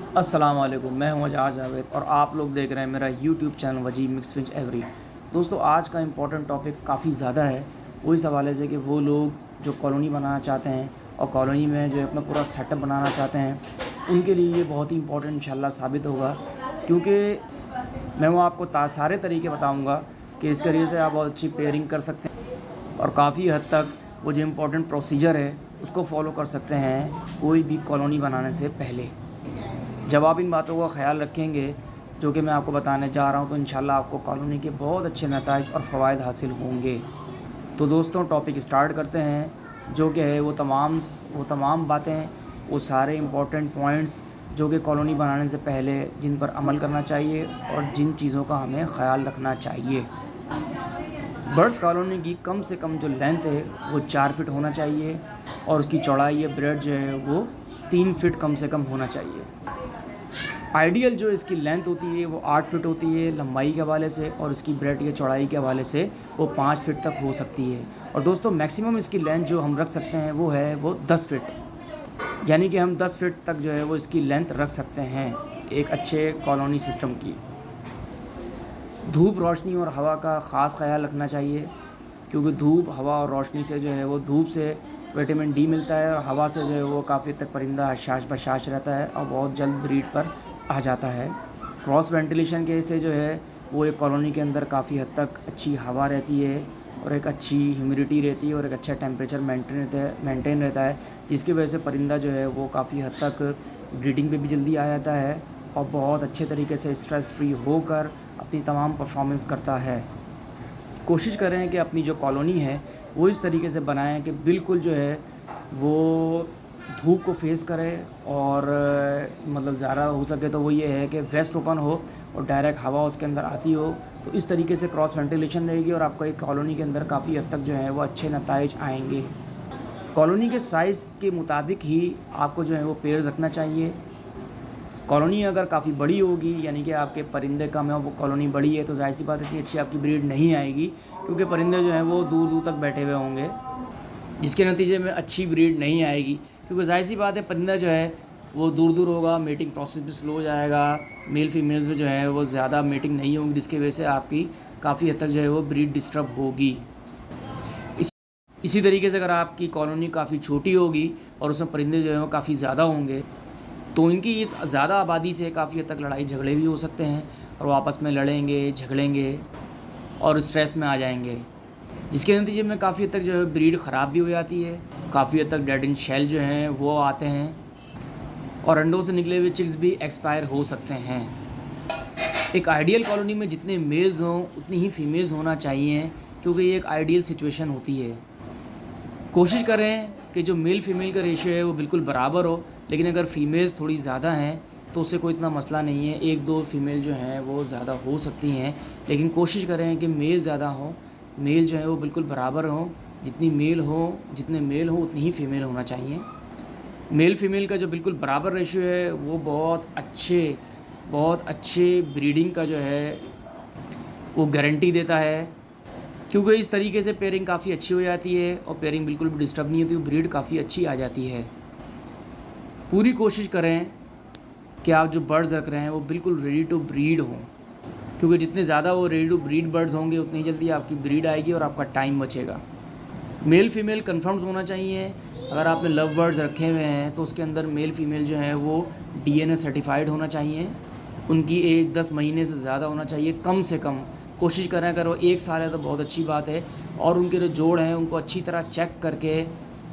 अस्सलाम वालेकुम, मैं हूं अजहर जावेद और आप लोग देख रहे हैं मेरा यूट्यूब चैनल वजी मिक्स फिंच एवरी। दोस्तों, आज का इम्पोर्टेंट टॉपिक काफ़ी ज़्यादा है। वो इस हवाले से कि वो लोग जो कॉलोनी बनाना चाहते हैं और कॉलोनी में जो अपना पूरा सेटअप बनाना चाहते हैं, उनके लिए ये बहुत ही इम्पोर्टेंट इंशाल्लाह साबित होगा, क्योंकि मैं वो आपको सारे तरीके बताऊँगा कि इस तरीके से आप बहुत अच्छी पेयरिंग कर सकते हैं और काफ़ी हद तक वो जो इम्पोर्टेंट प्रोसीजर है उसको फॉलो कर सकते हैं कोई भी कॉलोनी बनाने से पहले। जब आप इन बातों का ख़्याल रखेंगे जो कि मैं आपको बताने जा रहा हूँ, तो इंशाल्लाह आपको कॉलोनी के बहुत अच्छे नताइज और फ़वाइद हासिल होंगे। तो दोस्तों, टॉपिक स्टार्ट करते हैं, जो कि है वो तमाम बातें, वो सारे इम्पोर्टेंट पॉइंट्स जो कि कॉलोनी बनाने से पहले जिन पर अमल करना चाहिए और जिन चीज़ों का हमें ख़्याल रखना चाहिए। बर्ड्स कॉलोनी की कम से कम जो लेंथ है वो 4 फ़िट होना चाहिए और उसकी चौड़ाई या ब्रेड जो है वो 3 फ़िट कम से कम होना चाहिए। आइडियल जो इसकी लेंथ होती है वो 8 फ़िट होती है लंबाई के हवाले से, और इसकी ब्रेड या चौड़ाई के हवाले से वो 5 फ़िट तक हो सकती है। और दोस्तों, मैक्सिमम इसकी लेंथ जो हम रख सकते हैं वो 10 फ़िट, यानी कि हम 10 फ़िट तक जो है वो इसकी लेंथ रख सकते हैं एक अच्छे कॉलोनी सिस्टम की। धूप, रोशनी और हवा का ख़ास ख्याल रखना चाहिए, क्योंकि धूप, हवा और रोशनी से जो है वो धूप से विटामिन डी मिलता है और हवा से जो है वो काफ़ी तक परिंदा हशाश बशाश रहता है और बहुत जल्द ब्रीड पर आ जाता है। क्रॉस वेंटिलेशन के से जो है वो एक कॉलोनी के अंदर काफ़ी हद तक अच्छी हवा रहती है और एक अच्छी ह्यूमिडिटी रहती है और एक अच्छा टेम्परेचर मेंटेन रहता है, जिसकी वजह से परिंदा जो है वो काफ़ी हद तक ब्रीडिंग पे भी जल्दी आ जाता है और बहुत अच्छे तरीके से स्ट्रेस फ्री होकर अपनी तमाम परफॉर्मेंस करता है। कोशिश करें कि अपनी जो कॉलोनी है वो इस तरीके से बनाएं कि बिल्कुल जो है वो धूप को फेस करे और मतलब ज़्यादा हो सके तो वो ये है कि वेस्ट ओपन हो और डायरेक्ट हवा उसके अंदर आती हो। तो इस तरीके से क्रॉस वेंटिलेशन रहेगी और आपका एक कॉलोनी के अंदर काफ़ी हद तक जो है वो अच्छे नताइज आएंगे। कॉलोनी के साइज़ के मुताबिक ही आपको जो है वो पेड़ रखना चाहिए। कॉलोनी अगर काफ़ी बड़ी होगी, यानी कि आपके परिंदे कम है और वो कॉलोनी बड़ी है, तो ज़ाहिर सी बात है इतनी अच्छी आपकी ब्रीड नहीं आएगी, क्योंकि परिंदे जो हैं वो दूर दूर तक बैठे हुए होंगे, जिसके नतीजे में अच्छी ब्रीड नहीं आएगी। क्योंकि ज़ाहिर सी बात है परिंदा जो है वो दूर दूर होगा, मीटिंग प्रोसेस भी स्लो हो जाएगा, मेल फीमेल में जो है वो ज़्यादा मीटिंग नहीं होगी, जिसकी वजह से आपकी काफ़ी हद तक जो है वो ब्रीड डिस्टर्ब होगी। इसी तरीके से अगर आपकी कॉलोनी काफ़ी छोटी होगी और उसमें परिंदे जो हैं वो काफ़ी ज़्यादा होंगे, तो इनकी इस ज़्यादा आबादी से काफ़ी हद तक लड़ाई झगड़े भी हो सकते हैं और वो आपस में लड़ेंगे, झगड़ेंगे और स्ट्रेस में आ जाएंगे, जिसके नतीजे में काफ़ी हद तक जो है ब्रीड ख़राब भी हो जाती है। काफ़ी हद तक डेड इन शेल जो हैं वो आते हैं और अंडों से निकले हुए चिक्स भी एक्सपायर हो सकते हैं। एक आइडियल कॉलोनी में जितने मेल्स हों उतनी ही फीमेल्स होना चाहिए, क्योंकि ये एक आइडियल सिचुएशन होती है। कोशिश करें कि जो मेल फीमेल का रेशियो है वो बिल्कुल बराबर हो, लेकिन अगर फ़ीमेल्स थोड़ी ज़्यादा हैं तो उससे कोई इतना मसला नहीं है, 1-2 फीमेल जो हैं वो ज़्यादा हो सकती हैं, लेकिन कोशिश करें कि मेल ज़्यादा हों, मेल जो है वो बिल्कुल बराबर हों। जितने मेल हों उतनी ही फ़ीमेल होना चाहिए। मेल फीमेल का जो बिल्कुल बराबर रेशियो है वो बहुत अच्छे ब्रीडिंग का जो है वो गारंटी देता है, क्योंकि इस तरीके से पेयरिंग काफ़ी अच्छी हो जाती है और पेयरिंग बिल्कुल भी डिस्टर्ब नहीं होती, ब्रीड काफ़ी अच्छी आ जाती है। पूरी कोशिश करें कि आप जो बर्ड्स रख रहे हैं वो बिल्कुल रेडी टू ब्रीड हों, क्योंकि जितने ज़्यादा वो रेडी टू ब्रीड बर्ड्स होंगे उतनी जल्दी आपकी ब्रीड आएगी और आपका टाइम बचेगा। मेल फीमेल कन्फर्म्स होना चाहिए। अगर आपने लव बर्ड्स रखे हुए हैं तो उसके अंदर मेल फीमेल जो है वो DNA सर्टिफाइड होना चाहिए। उनकी एज 10 महीने से ज़्यादा होना चाहिए कम से कम। कोशिश करें, अगर वो 1 साल है तो बहुत अच्छी बात है, और उनके जो जोड़ हैं उनको अच्छी तरह चेक करके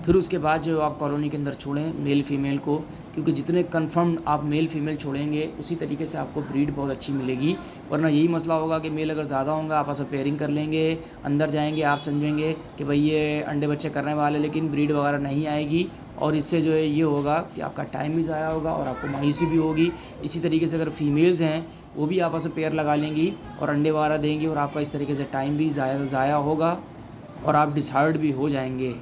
फिर उसके बाद जो आप कॉलोनी के अंदर छोड़ें मेल फीमेल को, क्योंकि जितने कंफर्म आप मेल फीमेल छोड़ेंगे उसी तरीके से आपको ब्रीड बहुत अच्छी मिलेगी। वरना यही मसला होगा कि मेल अगर ज़्यादा होंगे आपस में पेयरिंग कर लेंगे, अंदर जाएंगे, आप समझेंगे कि भाई ये अंडे बच्चे करने वाले, लेकिन ब्रीड वगैरह नहीं आएगी और इससे जो है ये होगा कि आपका टाइम भी ज़ाया होगा और आपको मायूसी भी होगी। इसी तरीके से अगर फीमेल्स हैं वो भी आपस में पेयर लगा लेंगी और अंडे वगैरह देंगी और आपका इस तरीके से टाइम भी ज़ाया होगा और आप डिसहार्ड भी हो जाएंगे।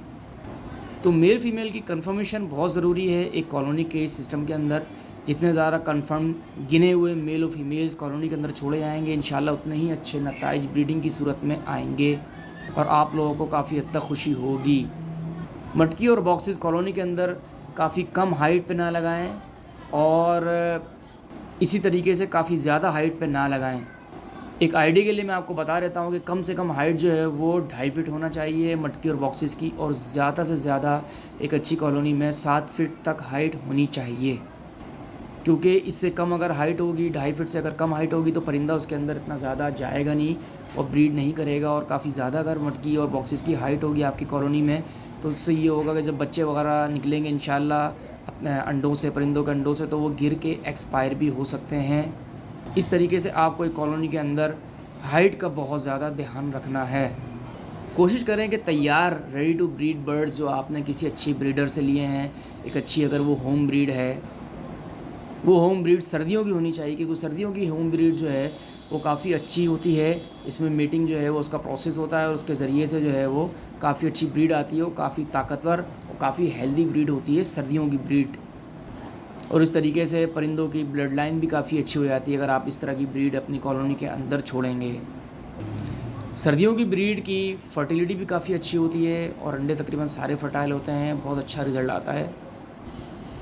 तो मेल फीमेल की कंफर्मेशन बहुत ज़रूरी है एक कॉलोनी के सिस्टम के अंदर। जितने ज़्यादा कंफर्म गिने हुए मेल और फीमेल्स कॉलोनी के अंदर छोड़े जाएंगे, इंशाल्लाह उतने ही अच्छे नताइज ब्रीडिंग की सूरत में आएंगे और आप लोगों को काफ़ी हद तक खुशी होगी। मटकी और बॉक्सेस कॉलोनी के अंदर काफ़ी कम हाइट पे ना लगाएं और इसी तरीके से काफ़ी ज़्यादा हाइट पे ना लगाएं। एक आइडिया के लिए मैं आपको बता देता हूँ कि कम से कम हाइट जो है वो 2.5 फीट होना चाहिए मटकी और बॉक्सेस की, और ज़्यादा से ज़्यादा एक अच्छी कॉलोनी में 7 फीट तक हाइट होनी चाहिए, क्योंकि इससे कम अगर हाइट होगी, 2.5 फीट से अगर कम हाइट होगी तो परिंदा उसके अंदर इतना ज़्यादा जाएगा नहीं और ब्रीड नहीं करेगा। और काफ़ी ज़्यादा अगर मटकी और बॉक्सेस की हाइट होगी आपकी कॉलोनी में तो उससे ये होगा कि जब बच्चे वगैरह निकलेंगे इंशाल्लाह अपने अंडों से, परिंदों के अंडों से, तो वो गिर के एक्सपायर भी हो सकते हैं। इस तरीके से आपको एक कॉलोनी के अंदर हाइट का बहुत ज़्यादा ध्यान रखना है। कोशिश करें कि तैयार रेडी टू ब्रीड बर्ड्स जो आपने किसी अच्छी ब्रीडर से लिए हैं, एक अच्छी अगर वो होम ब्रीड है, वो होम ब्रीड सर्दियों की होनी चाहिए, क्योंकि सर्दियों की होम ब्रीड जो है वो काफ़ी अच्छी होती है। इसमें मीटिंग जो है वो उसका प्रोसेस होता है और उसके ज़रिए से जो है वो काफ़ी अच्छी ब्रीड आती है, वो काफ़ी ताकतवर और काफ़ी हेल्दी ब्रीड होती है सर्दियों की ब्रीड। और इस तरीके से परिंदों की ब्लड लाइन भी काफ़ी अच्छी हो जाती है अगर आप इस तरह की ब्रीड अपनी कॉलोनी के अंदर छोड़ेंगे। सर्दियों की ब्रीड की फर्टिलिटी भी काफ़ी अच्छी होती है और अंडे तकरीबन सारे फर्टाइल होते हैं, बहुत अच्छा रिज़ल्ट आता है।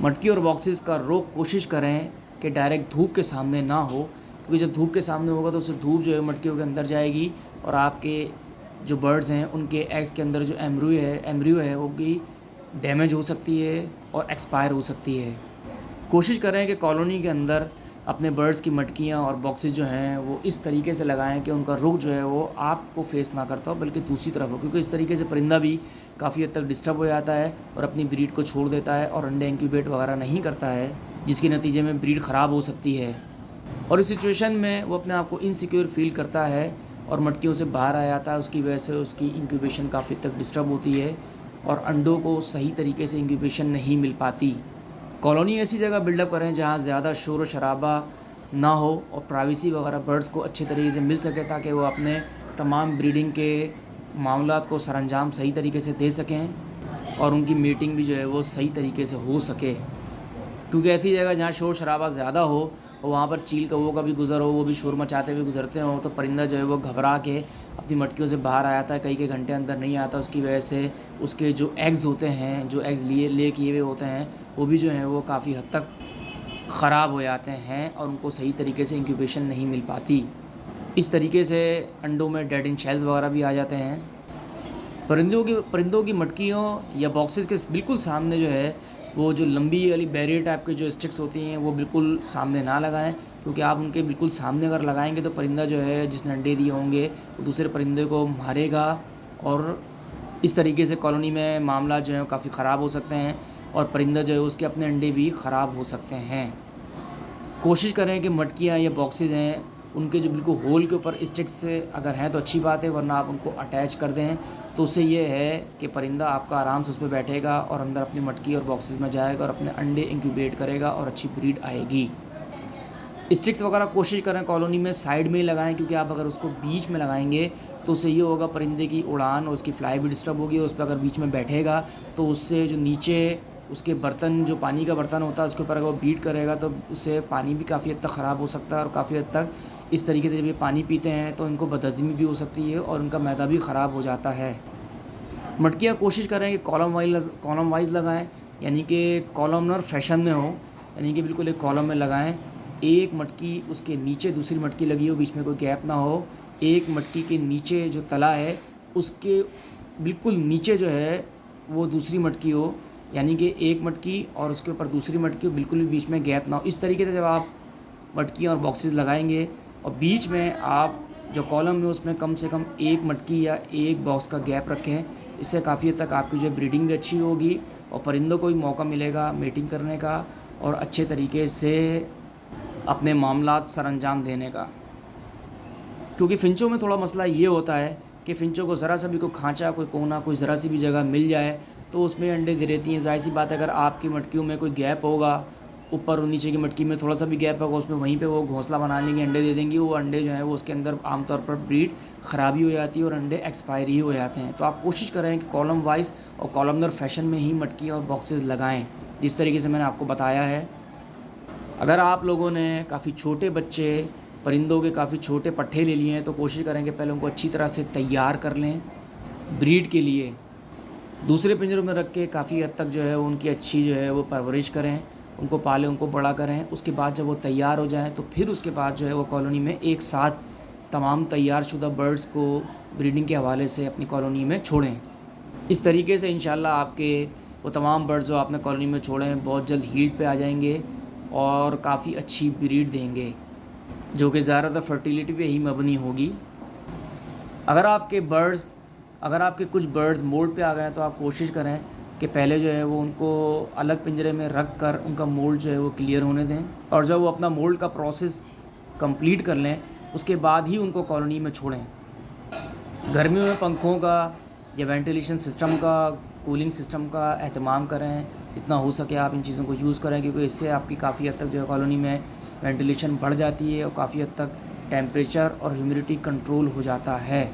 मटकी और बॉक्सेस का रोक कोशिश करें कि डायरेक्ट धूप के सामने ना हो, क्योंकि जब धूप के सामने होगा तो उससे धूप जो है मटकियों के अंदर जाएगी और आपके जो बर्ड्स हैं उनके एग्स के अंदर जो एम्ब्रियो है वो भी डैमेज हो सकती है और एक्सपायर हो सकती है। कोशिश करें कि कॉलोनी के अंदर अपने बर्ड्स की मटकियाँ और बॉक्सेस जो हैं वो इस तरीके से लगाएं कि उनका रुख जो है वो आपको फेस ना करता हो बल्कि दूसरी तरफ हो, क्योंकि इस तरीके से परिंदा भी काफ़ी हद तक डिस्टर्ब हो जाता है और अपनी ब्रीड को छोड़ देता है और अंडे इंक्यूबेट वगैरह नहीं करता है, जिसके नतीजे में ब्रीड ख़राब हो सकती है। और इस सिचुएशन में वो अपने आप को इनसिक्योर फील करता है और मटकियों से बाहर आ जाता है। उसकी वजह से उसकी इंक्यूबेशन काफ़ी तक डिस्टर्ब होती है और अंडों को सही तरीके से इंक्यूबेशन नहीं मिल पाती। कॉलोनी ऐसी जगह बिल्डअप करें जहाँ ज़्यादा शोर व शराबा ना हो और प्राइवेसी वगैरह बर्ड्स को अच्छे तरीके से मिल सके, ताकि वो अपने तमाम ब्रीडिंग के मामलात को सरअंजाम सही तरीके से दे सकें और उनकी मीटिंग भी जो है वो सही तरीके से हो सके। क्योंकि ऐसी जगह जहाँ शोर शराबा ज़्यादा हो और वहाँ पर चील कौवों का भी गुज़र हो, वो भी शोर मचाते हुए गुज़रते हों, तो परिंदा जो है वो घबरा के अपनी मटकियों से बाहर आ जाता है, कई घंटे अंदर नहीं आता। उसकी वजह से उसके जो एग्स होते हैं, जो एग्स ले किए हुए होते हैं, वो भी जो हैं वो काफ़ी हद तक ख़राब हो जाते हैं और उनको सही तरीके से इंक्यूबेशन नहीं मिल पाती। इस तरीके से अंडों में डेड इन शेल्स वगैरह भी आ जाते हैं। परिंदों की मटकियों या बॉक्सेस के बिल्कुल सामने जो है वो जो लंबी वाली बैरियर टाइप के जो स्टिक्स होती हैं वो बिल्कुल सामने ना लगाएं, क्योंकि आप उनके बिल्कुल सामने अगर लगाएंगे तो परिंदा जो है जिसने अंडे दिए होंगे वो दूसरे परिंदे को मारेगा और इस तरीके से कॉलोनी में मामला जो है काफ़ी ख़राब हो सकते हैं और परिंदा जो है उसके अपने अंडे भी ख़राब हो सकते हैं। कोशिश करें कि मटकियाँ या बॉक्सेस हैं उनके जो बिल्कुल होल के ऊपर स्टिक्स से अगर हैं तो अच्छी बात है, वरना आप उनको अटैच कर दें तो उससे ये है कि परिंदा आपका आराम से उस पर बैठेगा और अंदर अपनी मटकी और बॉक्सेस में जाएगा और अपने अंडे इंक्यूबेट करेगा और अच्छी ब्रीड आएगी। स्टिक्स वगैरह कोशिश करें कॉलोनी में साइड में ही लगाएं, क्योंकि आप अगर उसको बीच में लगाएंगे तो उससे ये होगा परिंदे की उड़ान और उसकी फ्लाई भी डिस्टर्ब होगी और उस पर अगर बीच में बैठेगा तो उससे जो नीचे उसके बर्तन, जो पानी का बर्तन होता है उसके ऊपर अगर वो बीट करेगा तो उससे पानी भी काफ़ी हद तक ख़राब हो सकता है और काफ़ी हद तक इस तरीके से जब ये पानी पीते हैं तो इनको बदहज़मी भी हो सकती है और उनका मैदा भी ख़राब हो जाता है। मटकियाँ कोशिश करें कि कॉलम वाइज लगाएं, यानी कि कॉलमनर फैशन में हो, यानी कि बिल्कुल एक कॉलम में लगाएं। एक मटकी उसके नीचे दूसरी मटकी लगी हो, बीच में कोई गैप ना हो। एक मटकी के नीचे जो तला है उसके बिल्कुल नीचे जो है वो दूसरी मटकी हो, यानी कि एक मटकी और उसके ऊपर दूसरी मटकी हो, बिल्कुल भी बीच में गैप ना हो। इस तरीके से जब आप मटकियाँ और बॉक्सेस लगाएंगे और बीच में आप जो कॉलम में उसमें कम से कम एक मटकी या एक बॉक्स का गैप रखें, इससे काफ़ी हद तक आपकी जो ब्रीडिंग भी अच्छी होगी और परिंदों को भी मौका मिलेगा मीटिंग करने का और अच्छे तरीके से अपने मामलात सरअंजाम देने का। क्योंकि फिंचों में थोड़ा मसला ये होता है कि फिंचों को ज़रा सा भी कोई खांचा, कोई कोना, कोई ज़रा सी भी जगह मिल जाए तो उसमें अंडे दे देती हैं। ज़ाहिर सी बात है, अगर आपकी मटकियों में कोई गैप होगा, ऊपर और नीचे की मटकी में थोड़ा सा भी गैप होगा, उसमें वहीं पे वो घोंसला बना लेंगे, अंडे दे देंगी। वो अंडे जो हैं वो उसके अंदर आमतौर पर ब्रीड ख़राबी हो जाती है और अंडे एक्सपायरी हो जाते हैं। तो आप कोशिश करें कि कॉलम वाइज और कॉलमनर फैशन में ही मटकी और बॉक्सेस लगाएं, जिस तरीके से मैंने आपको बताया है। अगर आप लोगों ने काफ़ी छोटे बच्चे, परिंदों के काफ़ी छोटे पट्ठे ले लिए हैं तो कोशिश करें कि पहले उनको अच्छी तरह से तैयार कर लें ब्रीड के लिए। दूसरे पिंजरों में रख के काफ़ी हद तक जो है उनकी अच्छी जो है वो परवरिश करें उनको पालें, उनको बड़ा करें। उसके बाद जब वो तैयार हो जाएँ तो फिर उसके बाद जो है वो कॉलोनी में एक साथ तमाम तैयारशुदा बर्ड्स को ब्रीडिंग के हवाले से अपनी कॉलोनी में छोड़ें। इस तरीके से इंशाल्लाह आपके वो तमाम बर्ड्स जो आपने कॉलोनी में छोड़े हैं बहुत जल्द हीट पे आ जाएंगे और काफ़ी अच्छी ब्रीड देंगे, जो कि ज़्यादातर फर्टिलिटी पे ही मबनी होगी। अगर आपके कुछ बर्ड्स मोल्ड पे आ गए हैं तो आप कोशिश करें कि पहले जो है वो उनको अलग पिंजरे में रख कर उनका मोल्ड जो है वो क्लियर होने दें, और जब वो अपना मोल्ड का प्रोसेस कंप्लीट कर लें उसके बाद ही उनको कॉलोनी में छोड़ें। गर्मियों में पंखों का या वेंटिलेशन सिस्टम का, कूलिंग सिस्टम का एहतमाम करें, जितना हो सके आप इन चीज़ों को यूज़ करें, क्योंकि इससे आपकी काफ़ी हद तक जो है कॉलोनी में वेंटिलेशन बढ़ जाती है और काफ़ी हद तक टेम्परेचर और ह्यूमिडिटी कंट्रोल हो जाता है।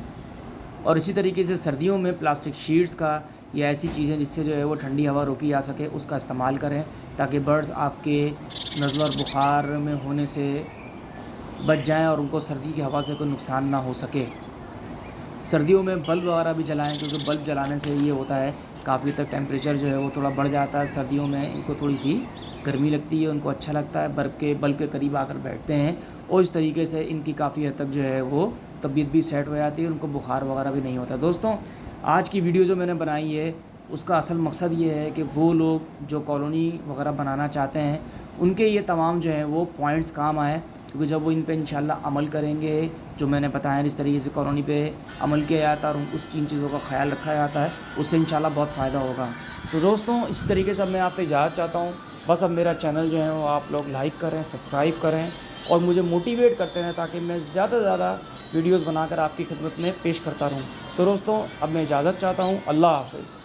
और इसी तरीके से सर्दियों में प्लास्टिक शीट्स का या ऐसी चीज़ें जिससे जो है वो ठंडी हवा रोकी जा सके उसका इस्तेमाल करें, ताकि बर्ड्स आपके नज़ला और बुखार में होने से बच जाएं और उनको सर्दी की हवा से कोई नुकसान ना हो सके। सर्दियों में बल्ब वगैरह भी जलाएं, क्योंकि बल्ब जलाने से ये होता है काफ़ी तक टेम्परेचर जो है वो थोड़ा बढ़ जाता है। सर्दियों में इनको थोड़ी सी गर्मी लगती है, उनको अच्छा लगता है, बल्ब के करीब आकर बैठते हैं और इस तरीके से इनकी काफ़ी हद तक जो है वो तबीयत भी सेट हो जाती है, उनको बुखार वगैरह भी नहीं होता। दोस्तों, आज की वीडियो जो मैंने बनाई है उसका असल मकसद ये है कि वो लोग जो कॉलोनी वगैरह बनाना चाहते हैं उनके ये तमाम जो है वो पॉइंट्स काम आए, क्योंकि जब वो इन पे इंशाल्लाह अमल करेंगे, जो मैंने बताया इस तरीके से कॉलोनी पे अमल किया जाता है और उस इन चीज़ों का ख्याल रखा जाता है, उससे इंशाल्लाह बहुत फ़ायदा होगा। तो दोस्तों, इस तरीके से मैं आपसे इजाज़त चाहता हूँ। बस अब मेरा चैनल जो है वो आप लोग लाइक करें, सब्सक्राइब करें और मुझे मोटिवेट करते रहें, ताकि मैं ज़्यादा से ज़्यादा वीडियोज़ बनाकर आपकी खिदमत में पेश करता रहूँ। तो दोस्तों, अब मैं इजाज़त चाहता हूँ। अल्लाह हाफ़िज़।